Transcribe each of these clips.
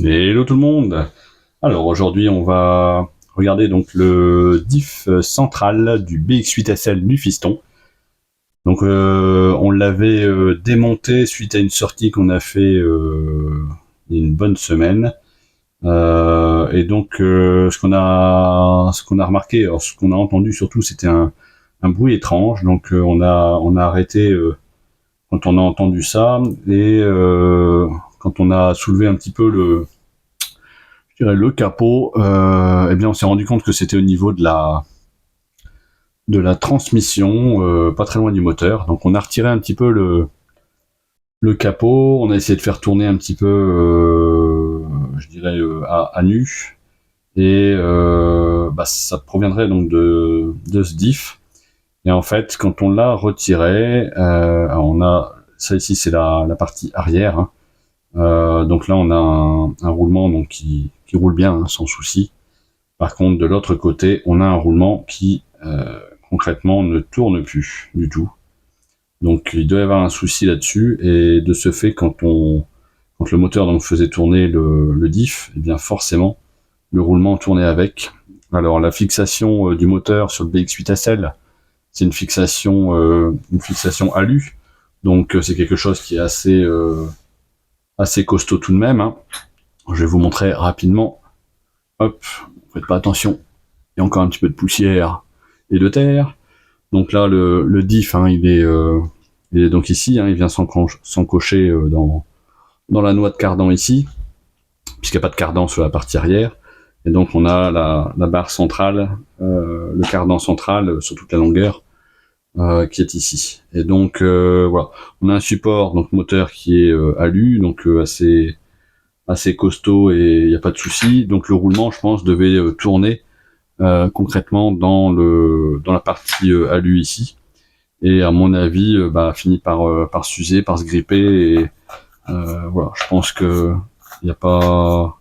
Hello tout le monde. Alors aujourd'hui on va regarder donc le diff central du BX8SL du Fiston. Donc on l'avait démonté suite à une sortie qu'on a fait il y a une bonne semaine. Et donc ce qu'on a remarqué, alors, ce qu'on a entendu surtout, c'était un bruit étrange. Donc on a arrêté quand on a entendu ça et quand on a soulevé un petit peu le capot, eh bien, on s'est rendu compte que c'était au niveau de la transmission, pas très loin du moteur. Donc, on a retiré un petit peu le capot. On a essayé de faire tourner un petit peu, je dirais, à nu. Et ça proviendrait donc de ce diff. Et en fait, quand on l'a retiré, on a ça ici, c'est la partie arrière. Hein. Donc là, on a un roulement donc qui roule bien, hein, sans souci. Par contre, de l'autre côté, on a un roulement qui concrètement ne tourne plus du tout. Donc il doit y avoir un souci là-dessus, et de ce fait, quand le moteur donc faisait tourner le diff, eh bien forcément le roulement tournait avec. Alors la fixation du moteur sur le BX8SL, c'est une fixation alu, donc c'est quelque chose qui est assez costaud tout de même. Hein. Je vais vous montrer rapidement. Hop, faites pas attention. Il y a encore un petit peu de poussière et de terre. Donc là, le diff, hein, il est donc ici, hein, il vient s'encocher dans la noix de cardan ici, puisqu'il n'y a pas de cardan sur la partie arrière. Et donc on a la barre centrale, le cardan central sur toute la longueur, qui est ici. Et donc voilà, on a un support donc moteur qui est alu, donc assez costaud, et il n'y a pas de souci. Donc le roulement, je pense, devait tourner concrètement dans la partie alu ici, et à mon avis finit par s'user, par se gripper, et voilà, je pense que il y a pas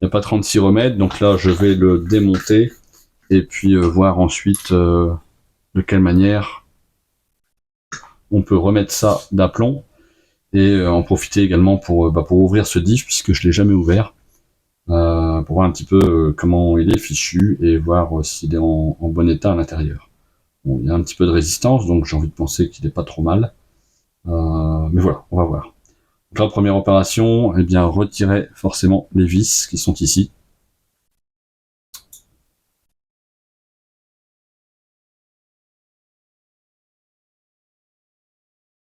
36 remèdes. Donc là je vais le démonter et puis voir ensuite de quelle manière on peut remettre ça d'aplomb, et en profiter également pour ouvrir ce diff, puisque je l'ai jamais ouvert, pour voir un petit peu comment il est fichu, et voir s'il est en bon état à l'intérieur. Bon, il y a un petit peu de résistance, donc j'ai envie de penser qu'il est pas trop mal. Mais voilà, on va voir. Donc la première opération, eh bien, retirer forcément les vis qui sont ici.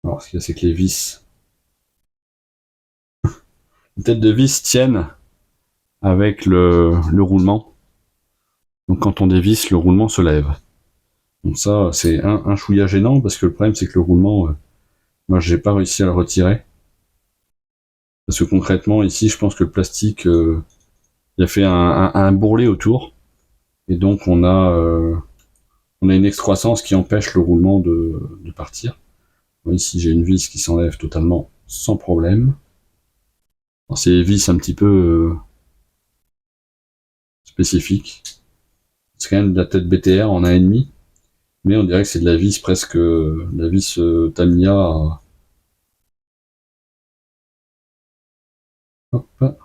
Alors, ce qu'il y a, c'est que les têtes de vis tiennent avec le roulement. Donc quand on dévisse, le roulement se lève. Donc ça, c'est un chouïa gênant, parce que le problème, c'est que le roulement, moi, j'ai pas réussi à le retirer. Parce que concrètement, ici, je pense que le plastique, il a fait un bourrelet autour. Et donc, on a une excroissance qui empêche le roulement de partir. Bon, ici, j'ai une vis qui s'enlève totalement sans problème. C'est des vis un petit peu spécifiques. C'est quand même de la tête BTR en 1,5, mais on dirait que c'est de la vis presque, de la vis Tamiya. Hop, hop.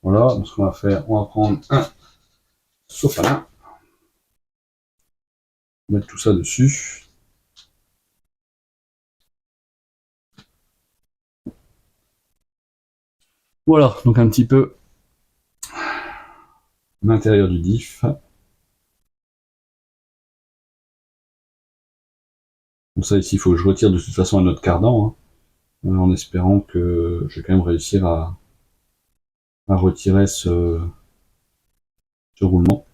Voilà, donc ce qu'on va faire, on va prendre un sopalin, mettre tout ça dessus. Voilà, donc un petit peu l'intérieur du diff. Donc ça ici, il faut que je retire de toute façon un autre cardan, hein, en espérant que je vais quand même réussir à retirer ce roulement.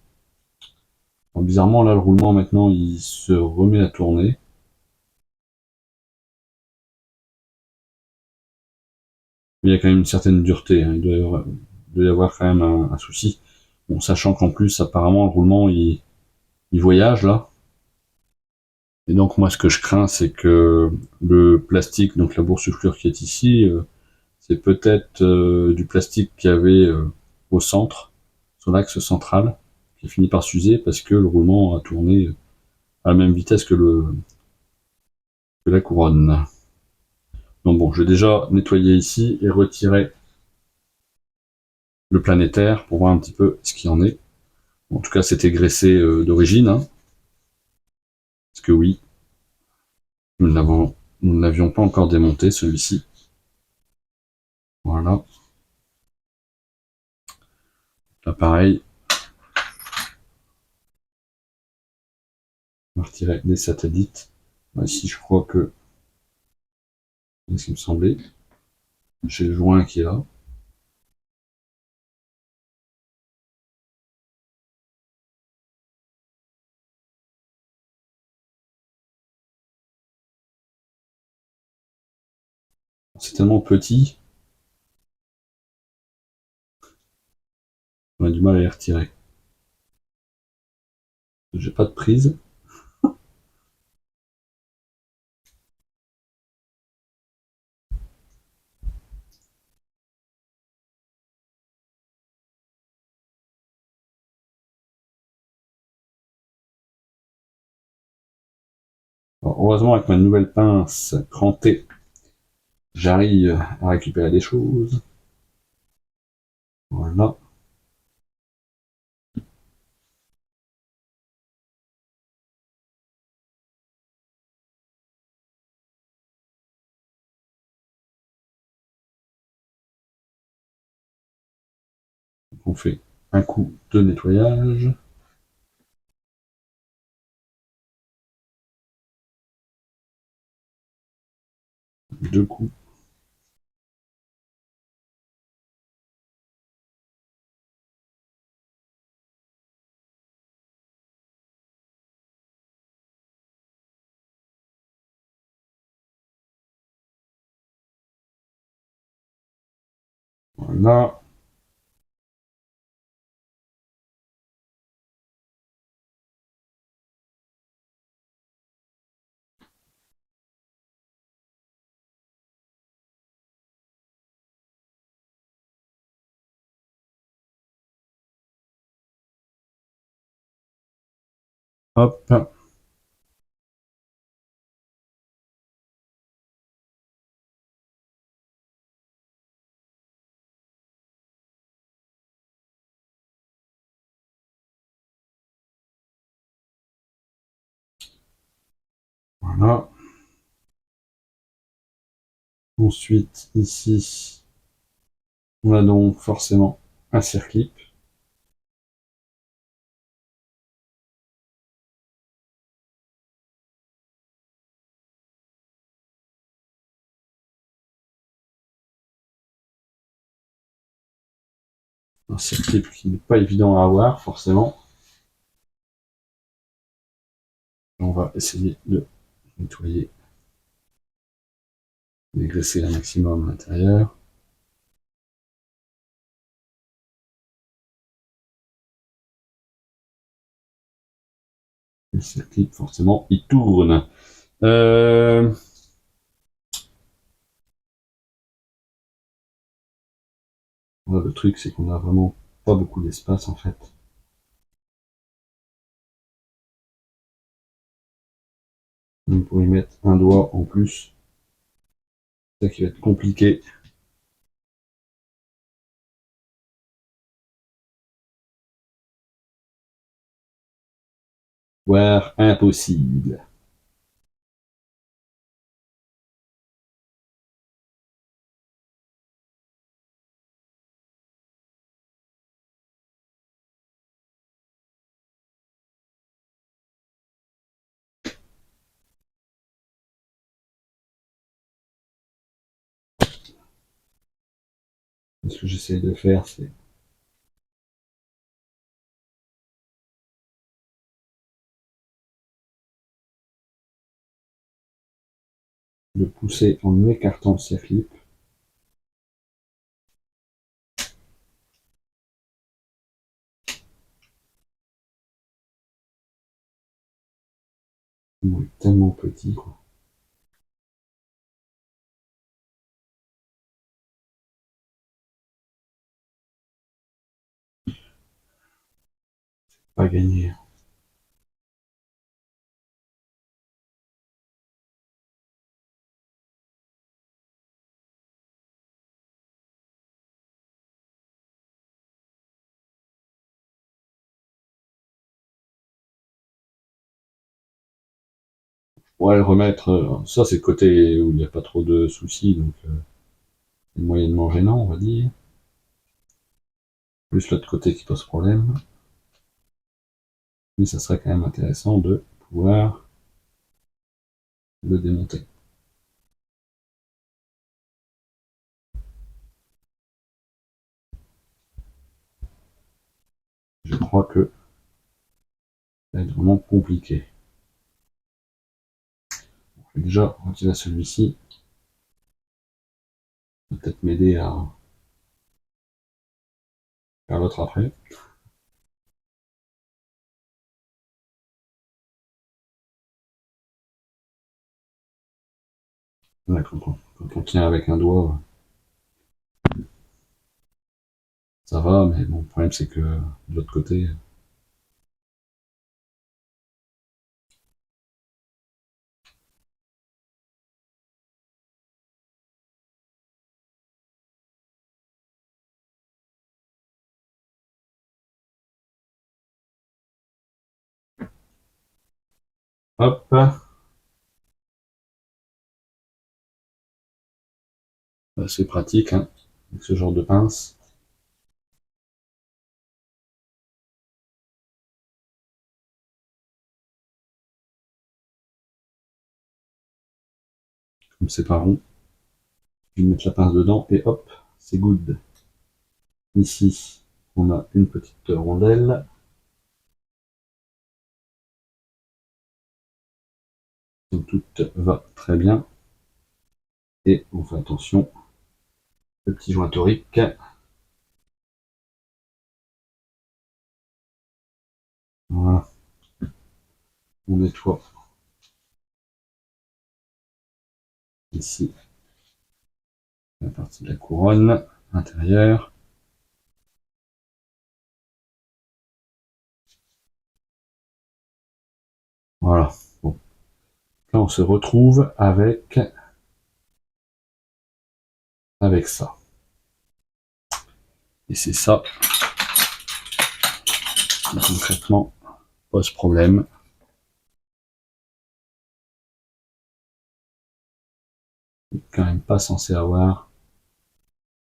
Alors, bizarrement, là, le roulement, maintenant, il se remet à tourner. Mais il y a quand même une certaine dureté, hein. Il doit y avoir quand même un souci. Bon, sachant qu'en plus, apparemment, le roulement, il voyage, là. Et donc, moi, ce que je crains, c'est que le plastique, donc la boursouflure qui est ici, c'est peut-être du plastique qu'il y avait au centre, sur l'axe central, qui finit par s'user parce que le roulement a tourné à la même vitesse que la couronne. Donc bon, je vais déjà nettoyer ici et retirer le planétaire pour voir un petit peu ce qu'il en est. Bon, en tout cas, c'était graissé d'origine, hein, parce que oui, nous ne l'avions pas encore démonté, celui-ci. Voilà. Là, pareil, on va retirer les satellites. Ici, je crois que c'est ce qui me semblait. J'ai le joint qui est là. C'est tellement petit, on a du mal à les retirer. J'ai pas de prise. Alors, heureusement, avec ma nouvelle pince crantée, j'arrive à récupérer des choses. Voilà. On fait un coup de nettoyage. Deux coups. Voilà. Hop. Voilà. Ensuite, ici, on a donc forcément un circlip. Un circlip qui n'est pas évident à avoir, forcément. On va essayer de nettoyer, dégraisser un maximum à l'intérieur. Le circlip, forcément, il tourne. Euh... Ouais, le truc, c'est qu'on a vraiment pas beaucoup d'espace, en fait. Donc, pour y mettre un doigt en plus, c'est ça qui va être compliqué. Voire impossible. Ce que j'essaye de faire, c'est le pousser en écartant le circlip. Il est tellement petit, quoi. Pas gagné. On va le remettre. Ça, c'est le côté où il n'y a pas trop de soucis, donc c'est moyennement gênant, on va dire. Plus l'autre côté qui pose problème. Mais ça serait quand même intéressant de pouvoir le démonter. Je crois que ça va être vraiment compliqué. Je vais déjà retirer celui-ci. Peut-être m'aider à faire l'autre après. Là, quand on tient avec un doigt, ça va, mais bon, le problème c'est que de l'autre côté, hop, c'est pratique, hein, avec ce genre de pince. Comme c'est pas rond, je vais mettre la pince dedans et hop, c'est good. Ici, on a une petite rondelle. Donc tout va très bien. Et on fait attention, le petit joint torique. Voilà, on nettoie ici la partie de la couronne intérieure. Voilà. Bon. Là, on se retrouve avec ça. Et c'est ça qui concrètement pose problème. On n'est quand même pas censé avoir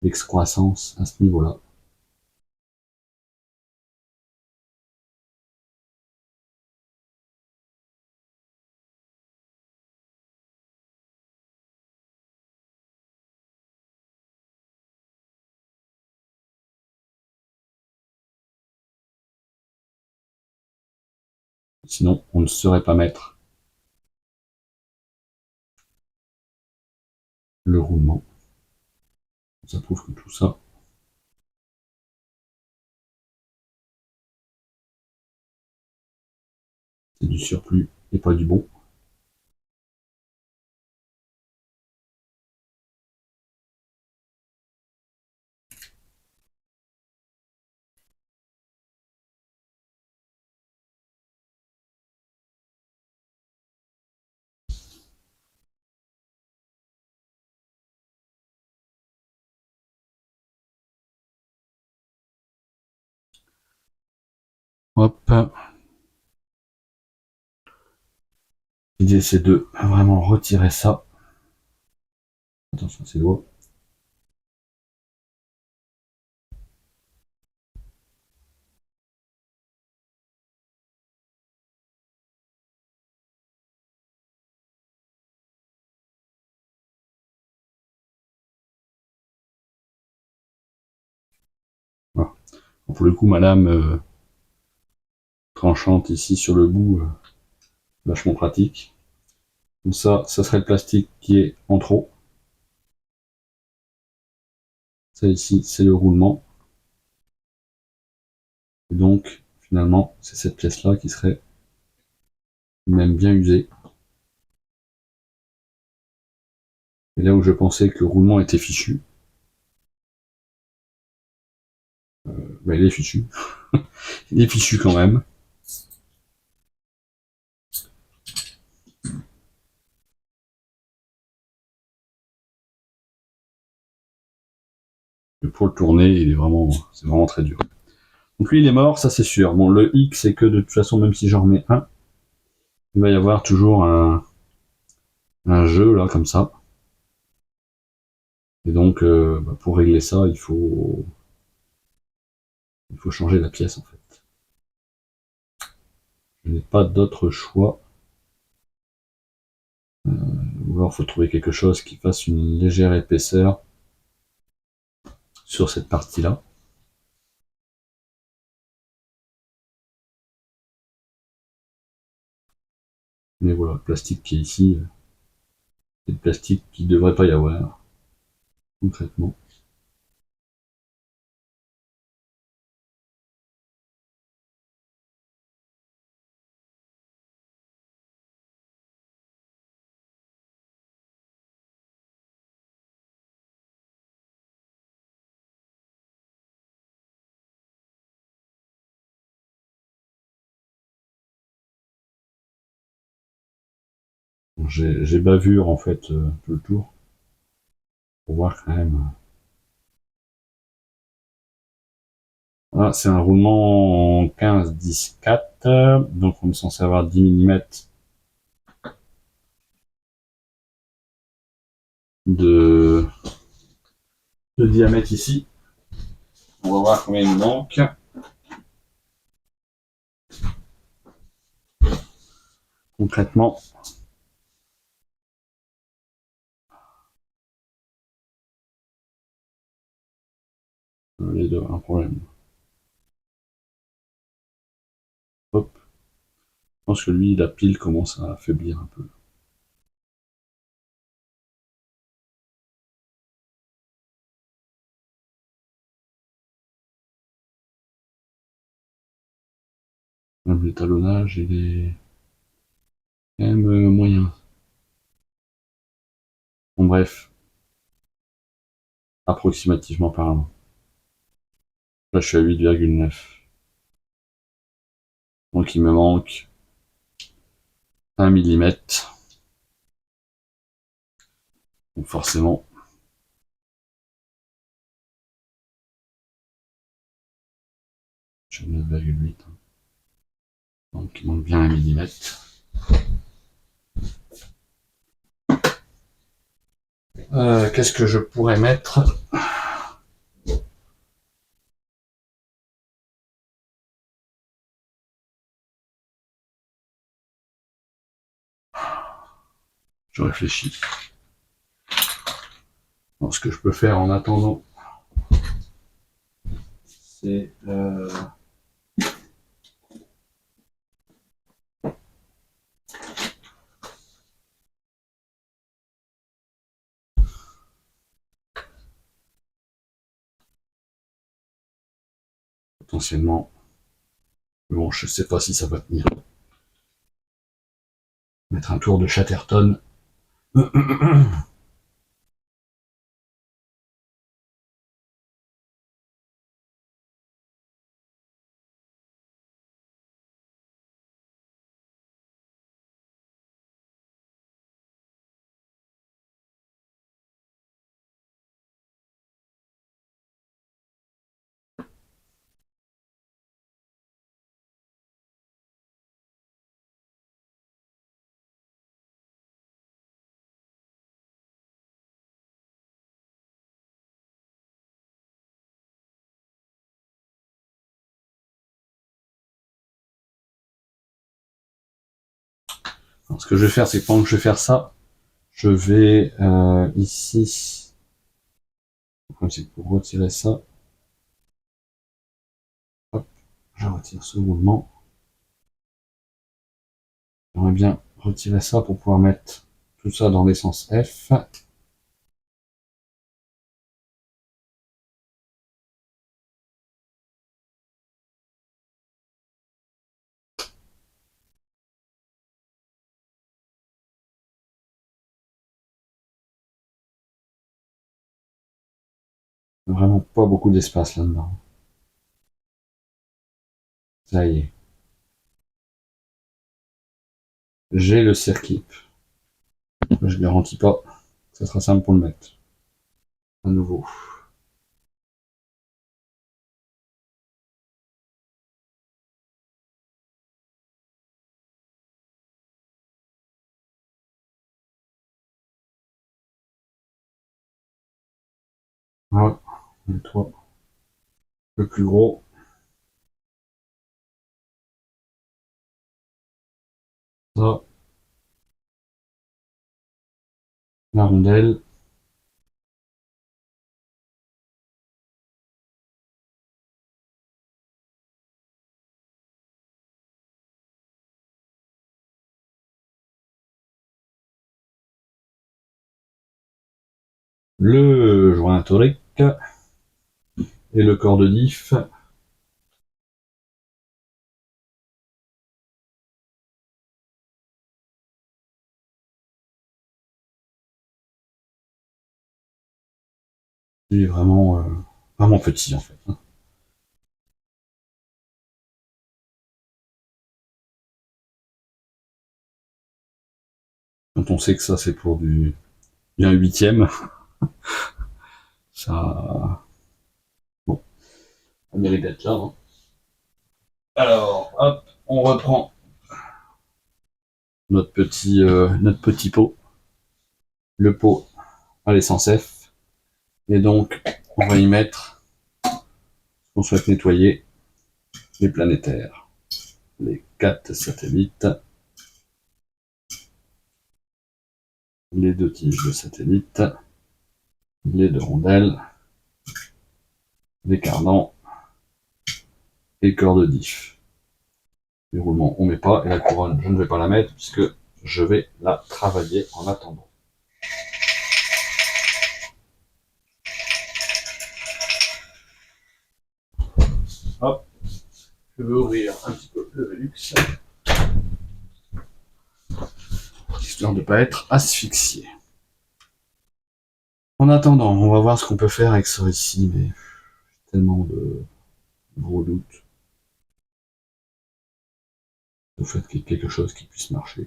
d'excroissance à ce niveau-là. Sinon, on ne saurait pas mettre le roulement. Ça prouve que tout ça, c'est du surplus et pas du bon. Hop. L'idée, c'est de vraiment retirer ça. Attention à ses doigts. Voilà. Pour le coup, ma lame tranchante ici sur le bout, vachement pratique. Donc ça serait le plastique qui est en trop. Ça ici, c'est le roulement. Et donc, finalement, c'est cette pièce-là qui serait même bien usée. Et là où je pensais que le roulement était fichu, bah, il est fichu. Il est fichu quand même. Et pour le tourner, c'est vraiment très dur. Donc lui, il est mort, ça c'est sûr. Bon, le hic, c'est que de toute façon, même si j'en remets un, il va y avoir toujours un jeu là comme ça. Et donc, bah, pour régler ça, il faut changer la pièce en fait. Je n'ai pas d'autre choix. Ou alors, il faut trouver quelque chose qui fasse une légère épaisseur sur cette partie-là. Mais voilà, le plastique qui est ici, c'est le plastique qui ne devrait pas y avoir, concrètement. J'ai bavure en fait tout le tour pour voir quand même. Voilà, c'est un roulement en 15-10-4, donc on est censé avoir 10 mm de, de diamètre ici. On va voir combien il nous manque. Concrètement, les deux, un problème. Hop. Je pense que lui, la pile commence à affaiblir un peu. Même l'étalonnage, il est quand même moyen. Bon, bref, approximativement parlant. Là, je suis à 8,9. Donc, il me manque 1 mm. Donc, forcément, je suis à 9,8. Donc, il manque bien 1 mm. Qu'est-ce que je pourrais mettre? Je réfléchis. Alors, ce que je peux faire en attendant, c'est potentiellement. Bon, je sais pas si ça va tenir. Mettre un tour de Chatterton. Alors, ce que je vais faire, c'est que pendant que je vais faire ça, je vais ici, comme c'est pour retirer ça, hop, je retire ce mouvement. J'aimerais bien retirer ça pour pouvoir mettre tout ça dans l'essence F. Vraiment pas beaucoup d'espace là-dedans. Ça y est. J'ai le circuit. Je garantis pas que ça sera simple pour le mettre. À nouveau. Voilà. Le toit. Le plus gros. Ça. La rondelle. Le joint torique. Et le corps de diff. Il est vraiment petit en fait. Quand on sait que ça c'est pour du bien huitième, ça, bon, ça mérite d'être là. Hein. Alors, hop, on reprend notre petit pot, le pot à l'essence F, et donc on va y mettre ce qu'on souhaite nettoyer, les planétaires, les 4 satellites, les 2 tiges de satellites, les 2 rondelles, les cardans et le corps de diff. Les roulements, on met pas, et la couronne, je ne vais pas la mettre puisque je vais la travailler en attendant. Hop, je vais ouvrir un petit peu le Velux, histoire de ne pas être asphyxié. En attendant, on va voir ce qu'on peut faire avec ça ici, mais j'ai tellement de gros doutes au fait qu'il y ait quelque chose qui puisse marcher.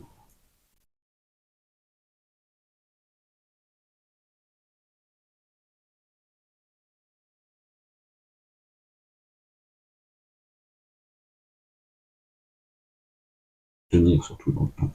Tenir surtout dans le temps.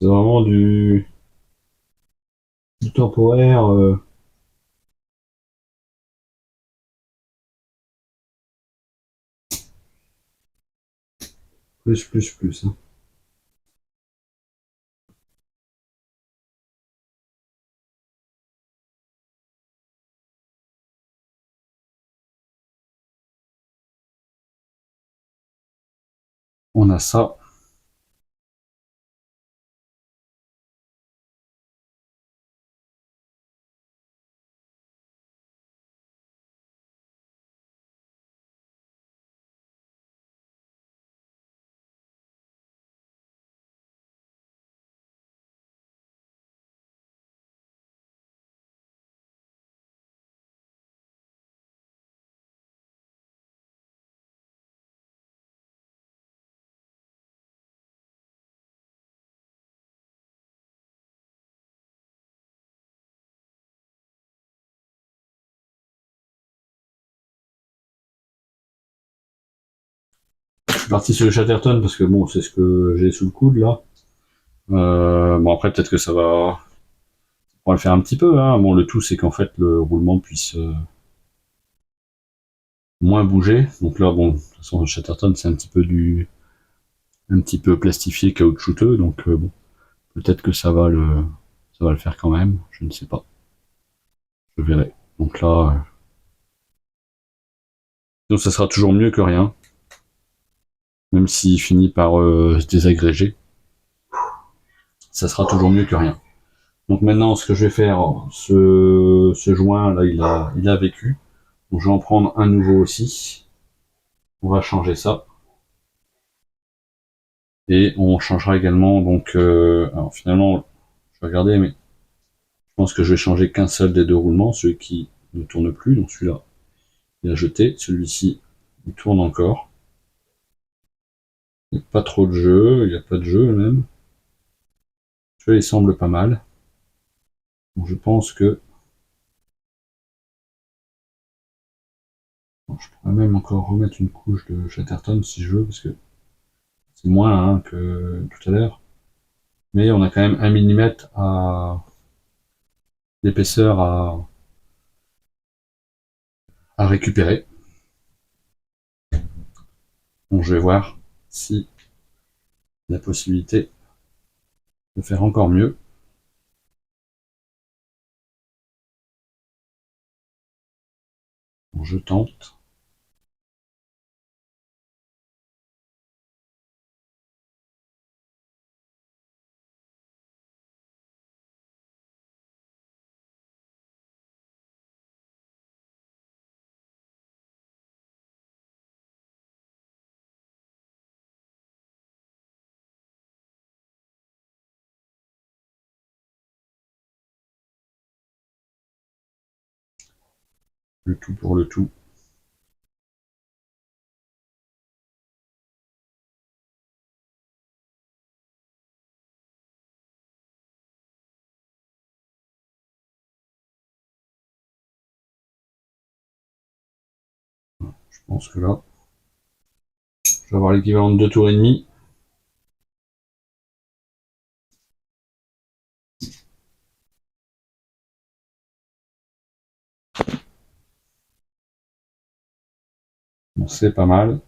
C'est vraiment du temporaire. Plus. Hein. On a ça. suis parti sur le Chatterton parce que bon, c'est ce que j'ai sous le coude là. Bon après peut-être que ça va, on va le faire un petit peu. Hein. Bon, le tout c'est qu'en fait le roulement puisse moins bouger. Donc là, bon, de toute façon, le Chatterton c'est un petit peu plastifié, caoutchouteux. Donc bon, peut-être que ça va le faire quand même. Je ne sais pas. Je verrai. Donc là, donc ça sera toujours mieux que rien, même s'il finit par se désagréger. Ça sera toujours mieux que rien. Donc maintenant, ce que je vais faire, ce joint là, il a vécu. Donc je vais en prendre un nouveau aussi. On va changer ça. Et on changera également, donc, alors finalement, je vais regarder, mais je pense que je vais changer qu'un seul des deux roulements, celui qui ne tourne plus, donc celui-là, il a jeté. Celui-ci, il tourne encore. Il n'y a pas trop de jeu, il n'y a pas de jeu même. Celui-là, il semble pas mal. Donc je pense que bon, je pourrais même encore remettre une couche de Chatterton si je veux, parce que c'est moins hein, que tout à l'heure. Mais on a quand même 1 millimètre d'épaisseur à récupérer. Donc je vais voir si la possibilité de faire encore mieux. Donc je tente. Le tout pour le tout. Je pense que là, je vais avoir l'équivalent de 2 tours et demi. Bon, c'est pas mal.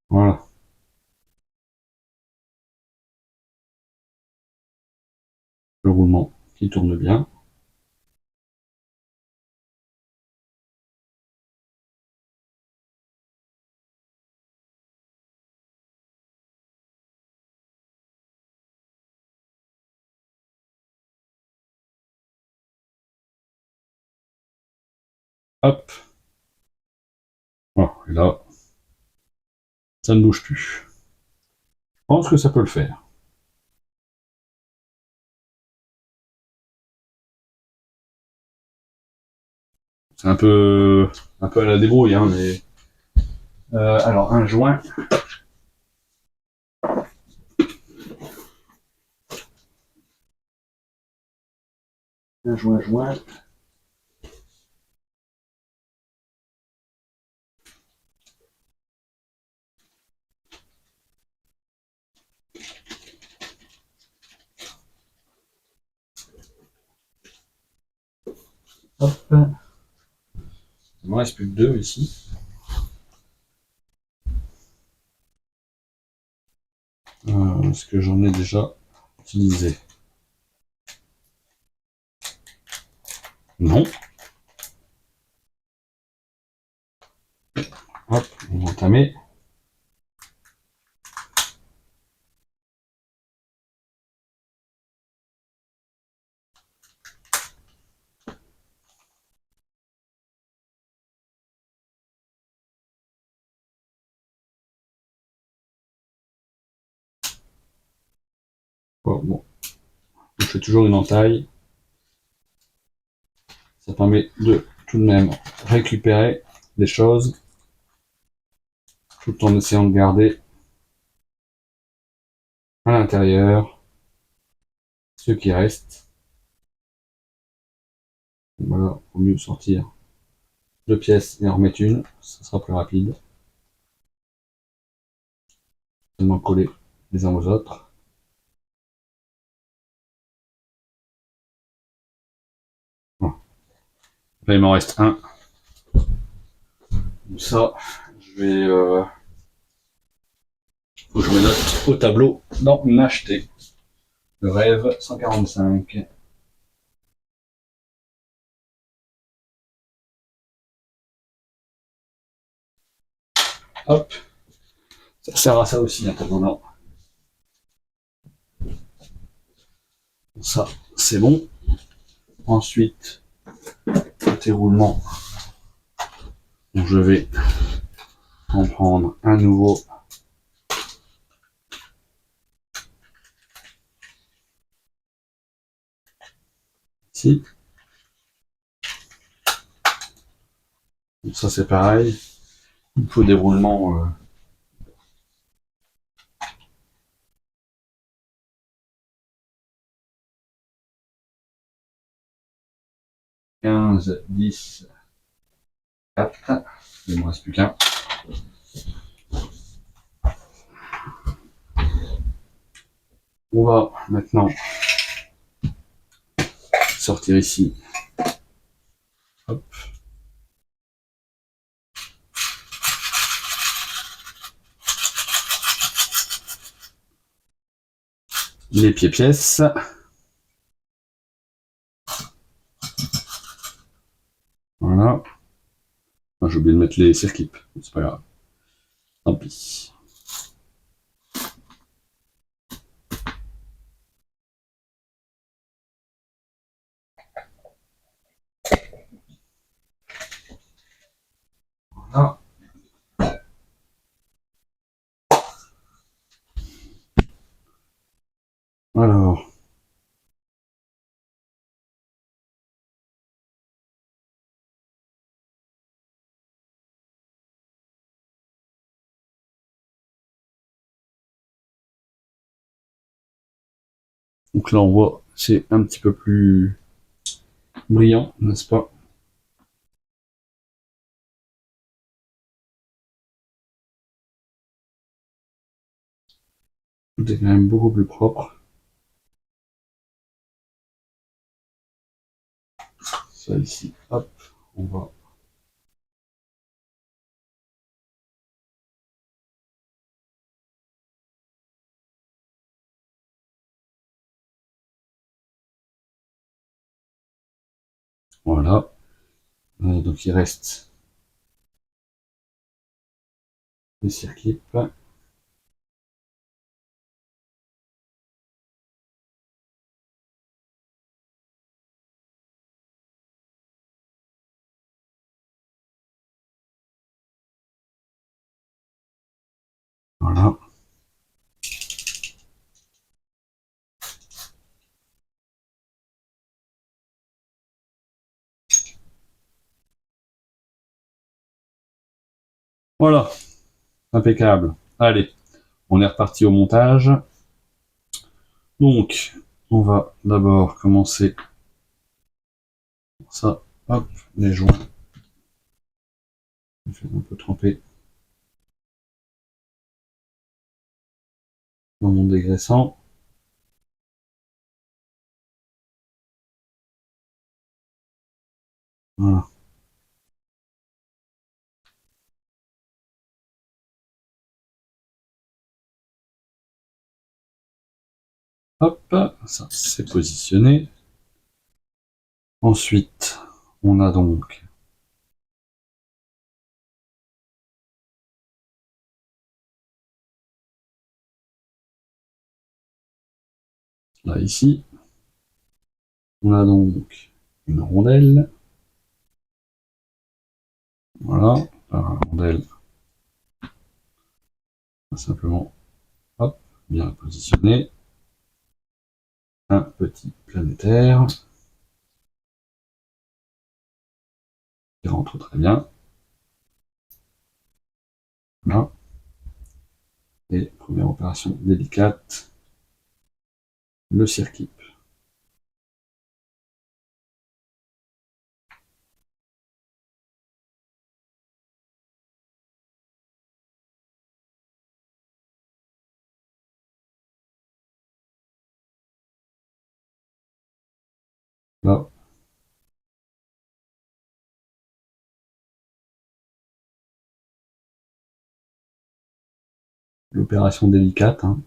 Voilà, le roulement qui tourne bien. Hop, voilà, et là, ça ne bouge plus. Je pense que ça peut le faire. C'est un peu à la débrouille, hein, mais alors un joint. Hop, il me reste plus que 2 ici. Est-ce que j'en ai déjà utilisé? Non. Hop, on va entamer. Bon. Je fais toujours une entaille. Ça permet de tout de même récupérer les choses tout en essayant de garder à l'intérieur ce qui reste. Voilà, vaut mieux sortir 2 pièces et en remettre une, ça sera plus rapide. Seulement coller les uns aux autres. Voilà. Là, il m'en reste un. Donc ça, je vais, faut que je me note au tableau d'en acheter. Le rêve 145. Hop, ça sert à ça aussi un tableau. Ça, c'est bon. Ensuite, côté roulement, je vais en prendre un nouveau. Ici. Donc ça, c'est pareil. Il faut des roulements. 15, 10, 4. Il ne me reste plus qu'un. On va maintenant sortir ici. Hop. Les pieds-pièces. Voilà. Ah, j'ai oublié de mettre les circuits. C'est pas grave. Tant pis. Voilà. Alors. Donc là, on voit, c'est un petit peu plus brillant, n'est-ce pas? Tout est quand même beaucoup plus propre. Ça ici, hop, on va. Voilà. Donc il reste les circuits. Voilà. Voilà. Impeccable. Allez, on est reparti au montage. Donc, on va d'abord commencer ça. Hop, les joints. Je vais un peu tremper dans mon dégraissant. Voilà. Hop, ça c'est positionné. Ensuite, on a donc là ici, on a donc une rondelle. Voilà, la rondelle, simplement, hop, bien positionnée. un petit planétaire qui rentre très bien. Voilà. Et première opération délicate, le circuit. Là, l'opération délicate. Hein.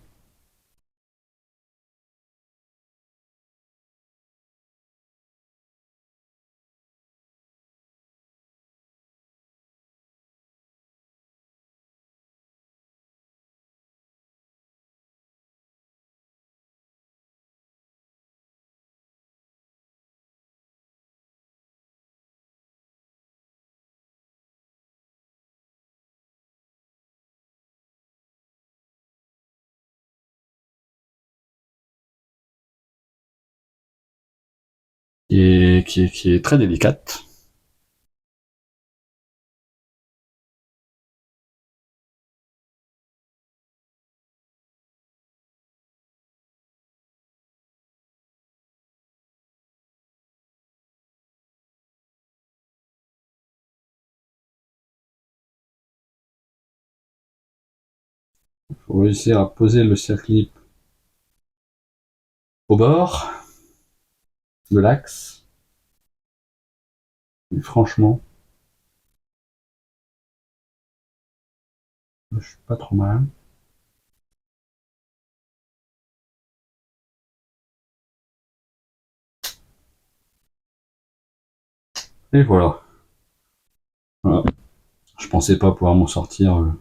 Qui est très délicate. Il faut réussir à poser le circuit au bord de l'axe. Et franchement, je suis pas trop mal. Et voilà. Voilà. Je pensais pas pouvoir m'en sortir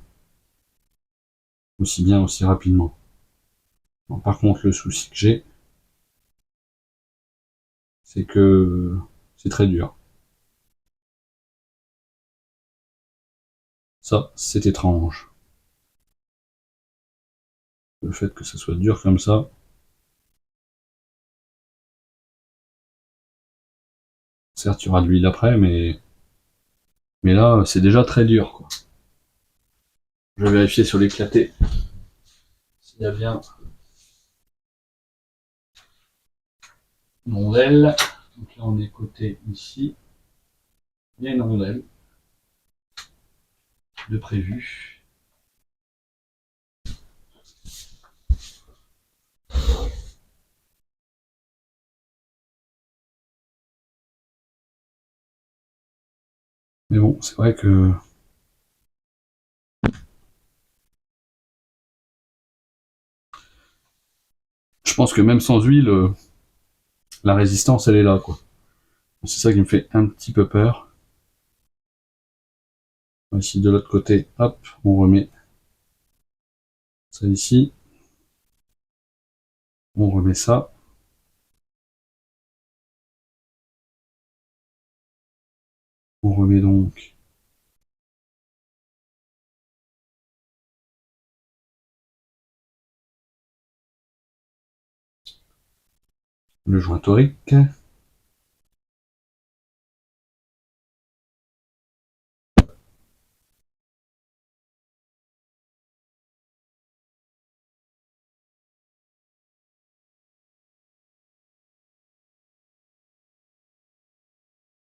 aussi bien, aussi rapidement. Bon, par contre, le souci que j'ai, c'est que c'est très dur. Ça, c'est étrange. Le fait que ça soit dur comme ça, certes, il y aura de l'huile après, mais là, c'est déjà très dur, quoi. Je vais vérifier sur l'éclaté s'il y a bien une rondelle. Donc là, on est côté ici. Il y a une rondelle de prévu. Mais bon, c'est vrai que je pense que même sans huile, la résistance, elle est là, quoi. C'est ça qui me fait un petit peu peur. Ici, de l'autre côté, hop, on remet ça ici. On remet ça. On remet donc le joint torique.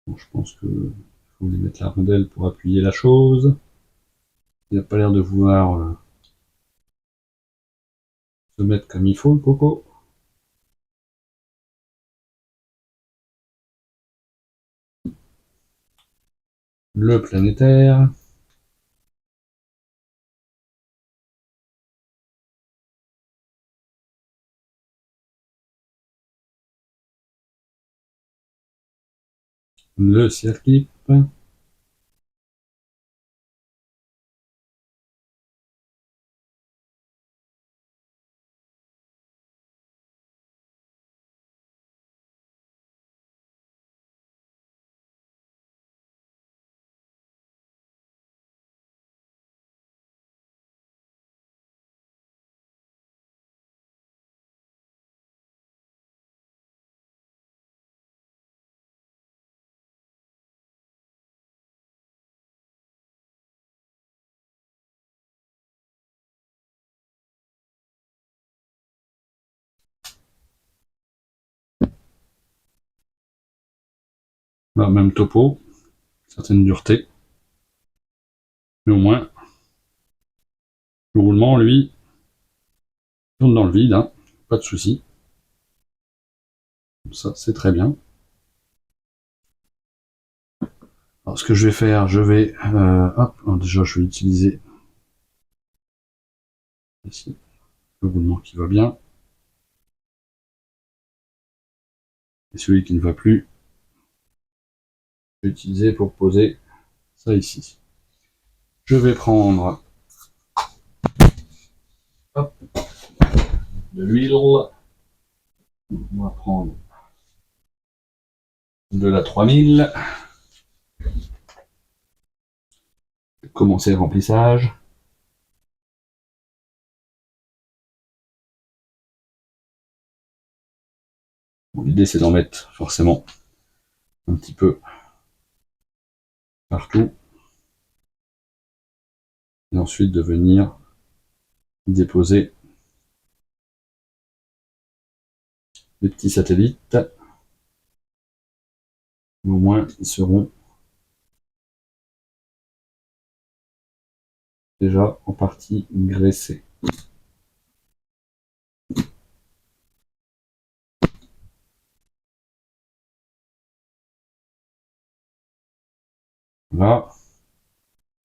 Bon, je pense que faut lui mettre la rondelle pour appuyer la chose. Il n'a pas l'air de vouloir se mettre comme il faut, le coco. Le planétaire. Le circuit. Là, même topo, certaine dureté. Mais au moins, le roulement, lui, tourne dans le vide, hein, pas de souci. Ça, c'est très bien. Alors, ce que je vais faire, je vais, hop, déjà, je vais utiliser ici le roulement qui va bien. Et celui qui ne va plus, je vais utiliser pour poser ça ici. Je vais prendre, hop, de l'huile. On va prendre de la 3000. Commencer le remplissage. Bon, l'idée, c'est d'en mettre forcément un petit peu partout. Et ensuite de venir déposer les petits satellites. Au moins, ils seront déjà en partie graissés. Là,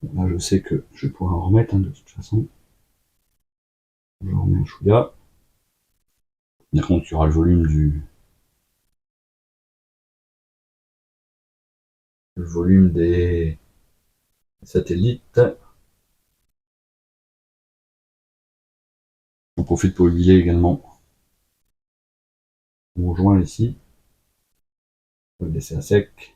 là, je sais que je pourrais en remettre, hein, de toute façon. Je remets un chouïa. Par contre, il y aura le volume des satellites. On profite pour huiler également mon joint ici. On va le laisser à sec.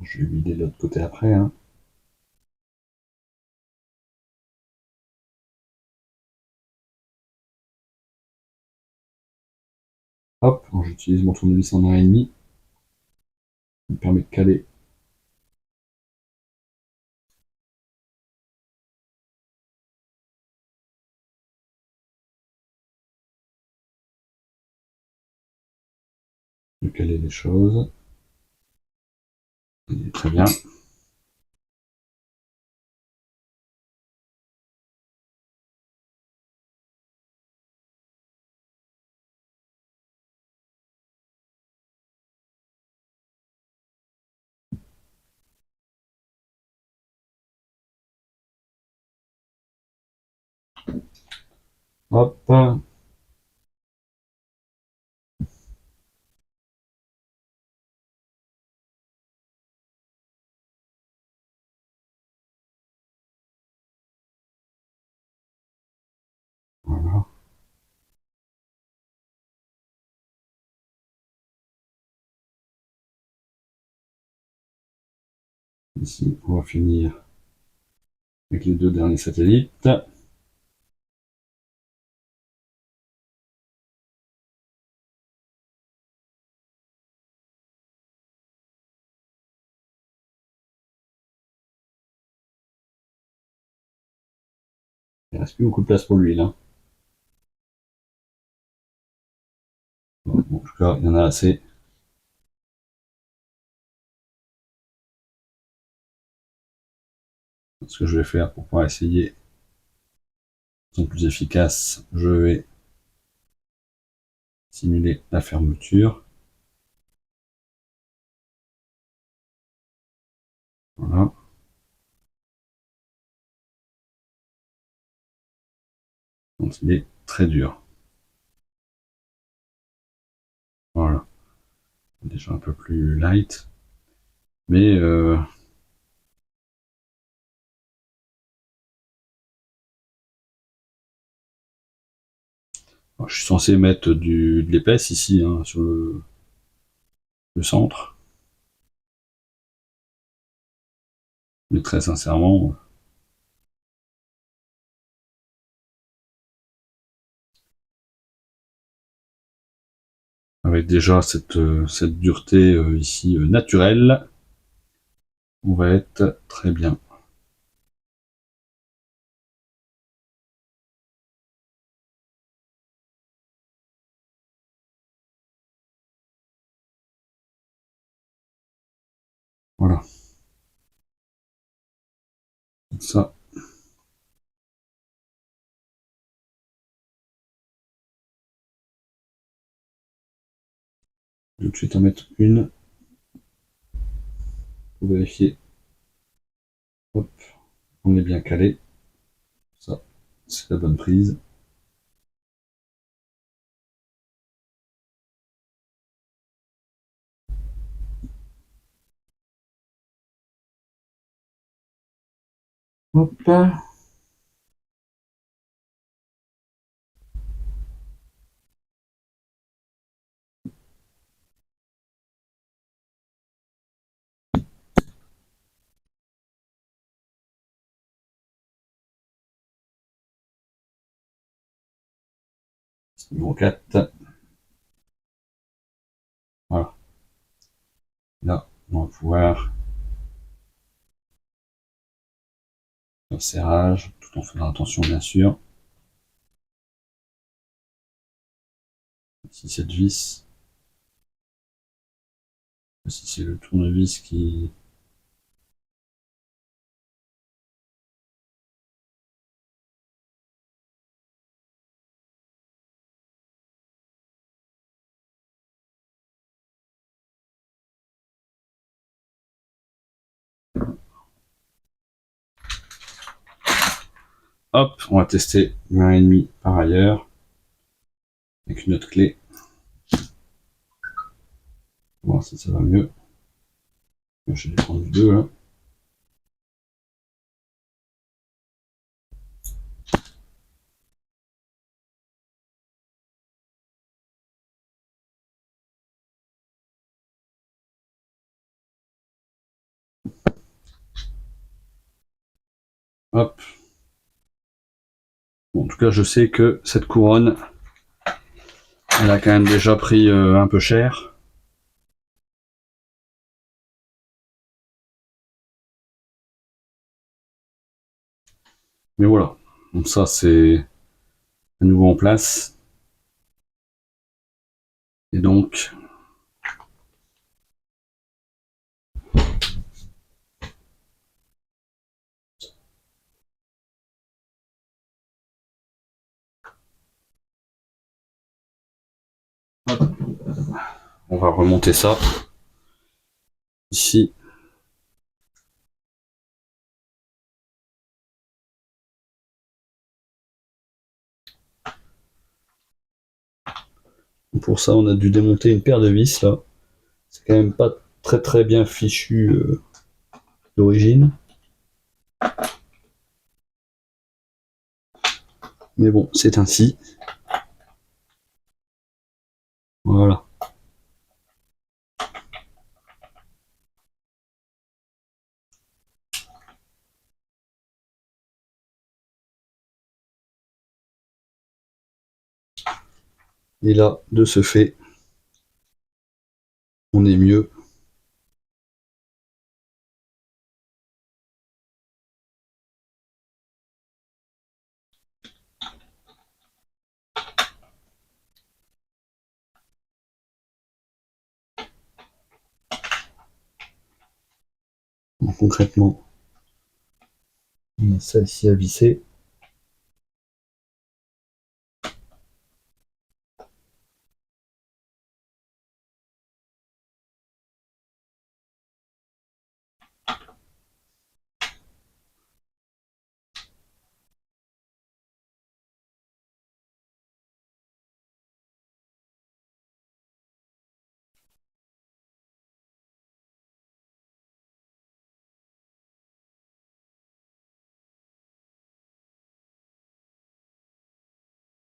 Je vais huiler de l'autre côté après, hein. Hop, j'utilise mon tournevis en 1,5. Ça me permet de caler les choses. Très bien. Hop. Voilà. Ici, on va finir avec les deux derniers satellites. Il ne reste plus beaucoup de place pour l'huile, hein. Bon, en tout cas, il y en a assez. Ce que je vais faire pour pouvoir essayer de plus efficace, je vais simuler la fermeture. Voilà. Donc il est très dur. Voilà. Déjà un peu plus light. Mais je suis censé mettre de l'épaisse ici, hein, sur le centre. Mais très sincèrement, avec déjà cette dureté ici naturelle, on va être très bien. Ça. Je vais tout de suite en mettre une pour vérifier. Hop, on est bien calé. Ça, c'est la bonne prise. Hop. Numéro 4. Voilà. Là, on va pouvoir faire le serrage, tout en faisant attention bien sûr. Ici cette vis. Ici c'est le tournevis qui. Hop, on va tester 1,5 par ailleurs. Avec une autre clé. On va voir si ça va mieux. Je vais prendre 2 là. Hop. Bon, en tout cas, je sais que cette couronne, elle a quand même déjà pris un peu cher. Mais voilà. Donc ça, c'est à nouveau en place. Et donc, hop, on va remonter ça ici. Pour ça, on a dû démonter une paire de vis là. C'est quand même pas très très bien fichu d'origine. Mais bon, c'est ainsi. Voilà. Et là, de ce fait, on est mieux. Donc, concrètement, on a ça ici à visser.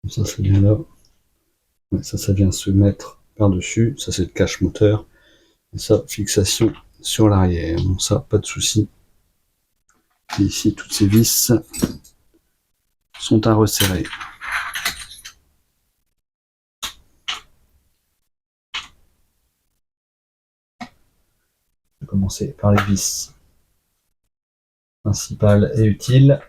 Ça, c'est bien là. Ouais, ça vient se mettre par-dessus. Ça, c'est le cache moteur. Et ça, fixation sur l'arrière. Bon, ça, pas de souci. Et ici, toutes ces vis sont à resserrer. Je vais commencer par les vis principales et utiles.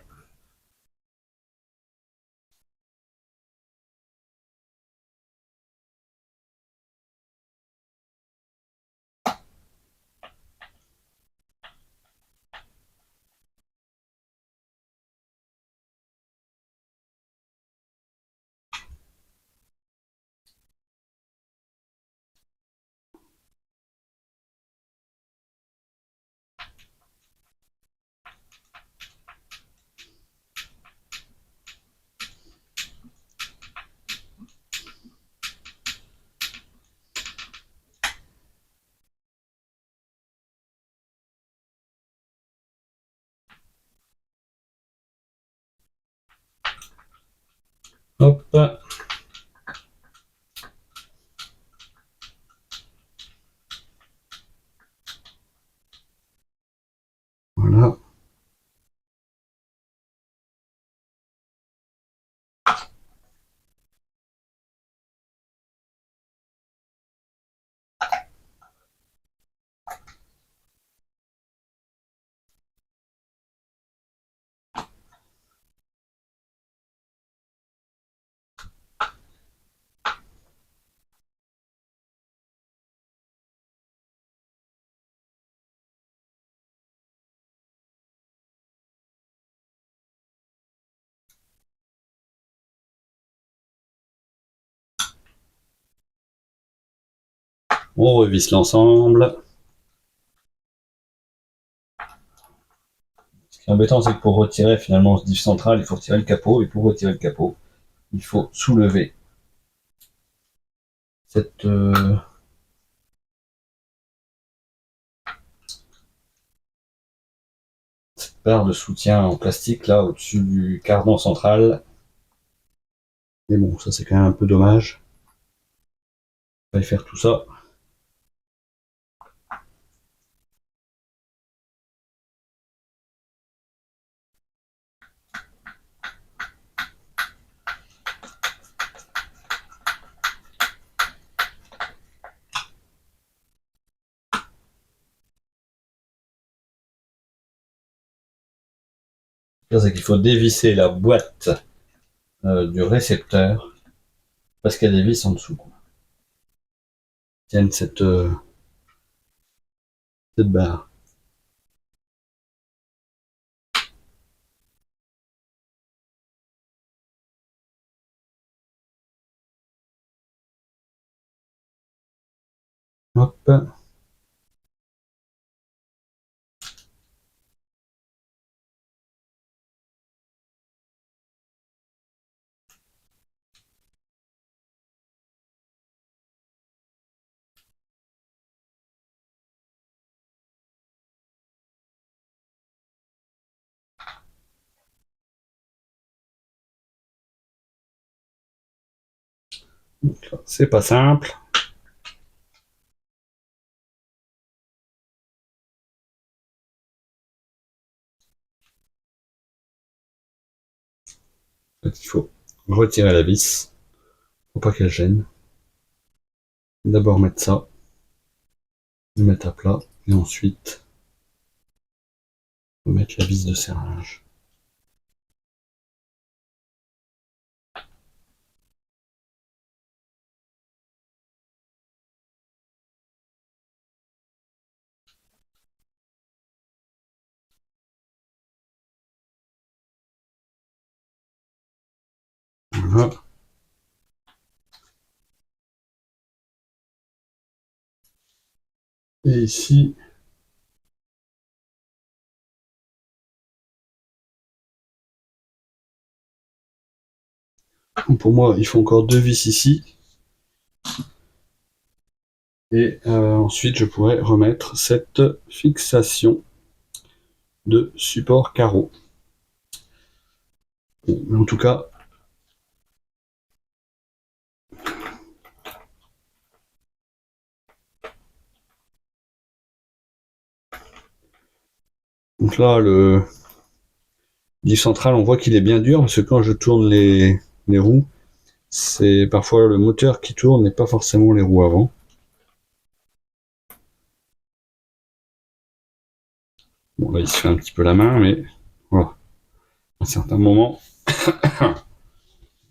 Hop. Voilà. On revisse l'ensemble. Ce qui est embêtant, c'est que pour retirer finalement ce diff central, il faut retirer le capot. Et pour retirer le capot, il faut soulever cette barre de soutien en plastique là au-dessus du cardan central. Mais bon, ça c'est quand même un peu dommage. On va y faire tout ça. C'est qu'il faut dévisser la boîte du récepteur parce qu'il y a des vis en dessous. Tiennent cette barre. Hop. C'est pas simple. Il faut retirer la vis. Faut pas qu'elle gêne. D'abord mettre ça. Le mettre à plat. Et ensuite, mettre la vis de serrage. Voilà. Et ici, pour moi, il faut encore 2 vis ici. Et ensuite, je pourrais remettre cette fixation de support carreau. Bon, mais en tout cas, donc là, le diff central, on voit qu'il est bien dur parce que quand je tourne les roues, c'est parfois le moteur qui tourne et pas forcément les roues avant. Bon, là, il se fait un petit peu la main, mais voilà. À un certain moment, quand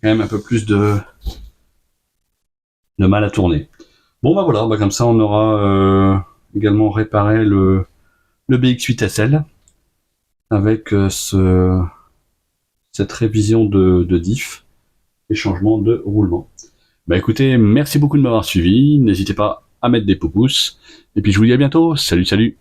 même un peu plus de mal à tourner. Bon, bah voilà, bah comme ça, on aura également réparé le BX8 SL avec cette révision de diff et changement de roulement. Bah écoutez, merci beaucoup de m'avoir suivi. N'hésitez pas à mettre des pouces. Et puis je vous dis à bientôt. Salut, salut.